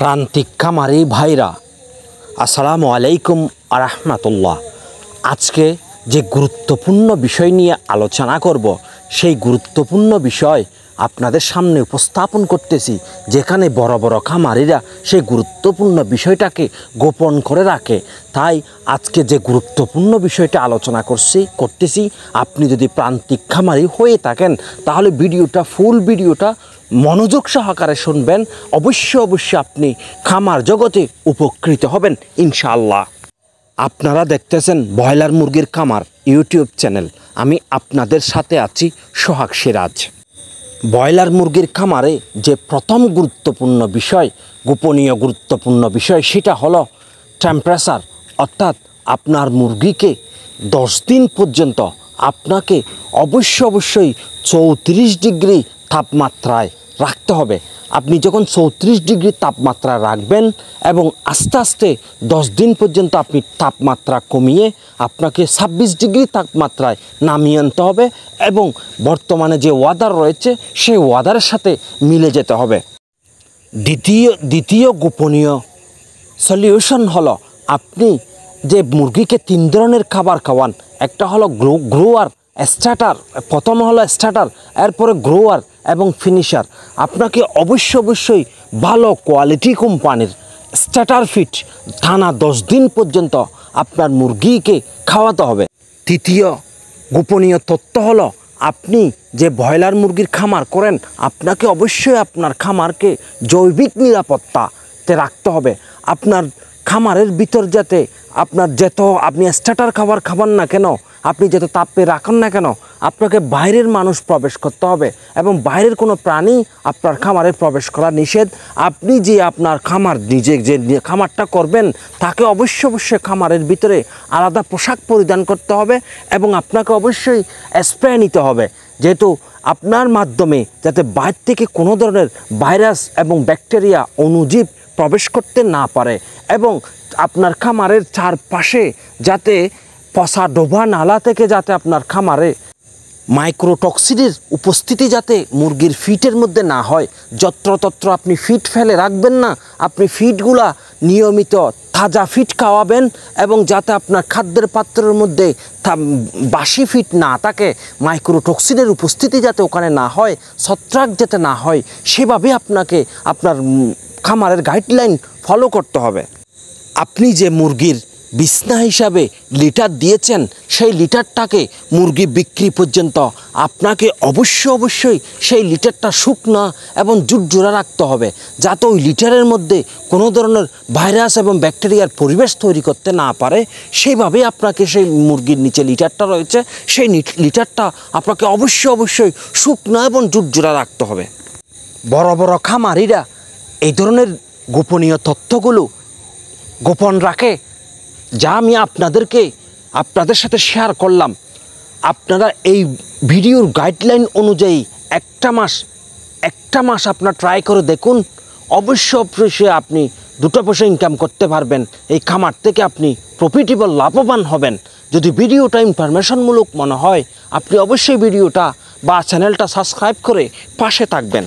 প্রান্তিক খামারি ভাইরা আসসালামু আলাইকুম আরহামাতুল্লাহ। আজকে যে গুরুত্বপূর্ণ বিষয় নিয়ে আলোচনা করব সেই গুরুত্বপূর্ণ বিষয় আপনাদের সামনে উপস্থাপন করতেছি, যেখানে বড় বড় খামারিরা সেই গুরুত্বপূর্ণ বিষয়টাকে গোপন করে রাখে। তাই আজকে যে গুরুত্বপূর্ণ বিষয়টা আলোচনা করতেছি আপনি যদি প্রান্তিক খামারি হয়ে থাকেন তাহলে ফুল ভিডিওটা মনোযোগ সহকারে শুনবেন। অবশ্যই আপনি খামার জগতে উপকৃত হবেন ইনশাআল্লাহ। আপনারা দেখতেছেন ব্রয়লার মুরগির খামার ইউটিউব চ্যানেল। আমি আপনাদের সাথে আছি সোহাগ সিরাজ। ব্রয়লার মুরগির খামারে যে প্রথম গুরুত্বপূর্ণ বিষয়, গোপনীয় গুরুত্বপূর্ণ বিষয়, সেটা হলো টেম্পারেচার। অর্থাৎ আপনার মুরগিকে 10 দিন পর্যন্ত আপনাকে অবশ্যই 34 ডিগ্রি তাপমাত্রায় রাখতে হবে। আপনি যখন 34 ডিগ্রি তাপমাত্রায় রাখবেন এবং আস্তে আস্তে 10 দিন পর্যন্ত আপনি তাপমাত্রা কমিয়ে আপনাকে 26 ডিগ্রি তাপমাত্রায় নামিয়ে আনতে হবে এবং বর্তমানে যে ওয়েদার রয়েছে সেই ওয়েদারের সাথে মিলে যেতে হবে। দ্বিতীয় গোপনীয় সলিউশন হলো আপনি যে মুরগিকে 3 ধরনের খাবার খাওয়ান। একটা হলো গ্রোয়ার, স্টার্টার। প্রথম হলো স্টার্টার, এরপরে গ্রোয়ার এবং ফিনিশার। আপনাকে অবশ্যই ভালো কোয়ালিটি কোম্পানির স্টার্টার ফিড টানা 10 দিন পর্যন্ত আপনার মুরগিকে খাওয়াতে হবে। তৃতীয় গোপনীয় তথ্য হলো আপনি যে ব্রয়লার মুরগির খামার করেন আপনাকে অবশ্যই আপনার খামারকে জৈবিক নিরাপত্তাতে রাখতে হবে। আপনার খামারের ভিতর যাতে আপনি স্টার্টার খাবার খাবার না কেন, আপনি যত তাপে রাখেন না কেন, আপনাকে বাইরের মানুষ প্রবেশ করতে হবে এবং বাইরের কোনো প্রাণী আপনার খামারে প্রবেশ করা নিষেধ। আপনি যে আপনার খামার যে খামারটা করবেন তাকে অবশ্যই খামারের ভিতরে আলাদা পোশাক পরিধান করতে হবে এবং আপনাকে অবশ্যই স্প্রে নিতে হবে, যেহেতু আপনার মাধ্যমে যাতে বাইরে থেকে কোনো ধরনের ভাইরাস এবং ব্যাকটেরিয়া অণুজীব প্রবেশ করতে না পারে এবং আপনার খামারের চারপাশে যাতে পচা ডোবা নালা থেকে যাতে আপনার খামারে মাইক্রোটক্সিনের উপস্থিতি যাতে মুরগির ফিটের মধ্যে না হয়। যত্রতত্র আপনি ফিট ফেলে রাখবেন না। আপনি ফিটগুলা নিয়মিত তাজা ফিট খাওয়াবেন এবং যাতে আপনার খাদ্যের পাত্রের মধ্যে বাসি ফিট না থাকে, মাইক্রোটক্সিনের উপস্থিতি যাতে ওখানে না হয়, ছত্রাক যাতে না হয়, সেভাবে আপনাকে আপনার খামারের গাইডলাইন ফলো করতে হবে। আপনি যে মুরগির বিছনা হিসাবে লিটার দিয়েছেন সেই লিটারটাকে মুরগি বিক্রি পর্যন্ত আপনাকে অবশ্যই সেই লিটারটা শুকনো এবং জুটজোড়া রাখতে হবে, যাতে ওই লিটারের মধ্যে কোনো ধরনের ভাইরাস এবং ব্যাকটেরিয়ার পরিবেশ তৈরি করতে না পারে। সেইভাবে আপনাকে সেই মুরগির নিচে লিটারটা রয়েছে সেই লিটারটা আপনাকে অবশ্যই শুকনো এবং জুটজোড়া রাখতে হবে। বড় বড় খামারিরা এই ধরনের গোপনীয় তথ্যগুলো গোপন রাখে, যা আমি আপনাদের সাথে শেয়ার করলাম। আপনারা এই ভিডিওর গাইডলাইন অনুযায়ী একটা মাস আপনার ট্রাই করে দেখুন। অবশ্যই আপনি 2 পয়সা ইনকাম করতে পারবেন। এই খামার থেকে আপনি প্রফিটেবল লাভবান হবেন। যদি ভিডিওটা ইনফরমেশনমূলক মনে হয় আপনি অবশ্যই ভিডিওটা বা চ্যানেলটা সাবস্ক্রাইব করে পাশে থাকবেন।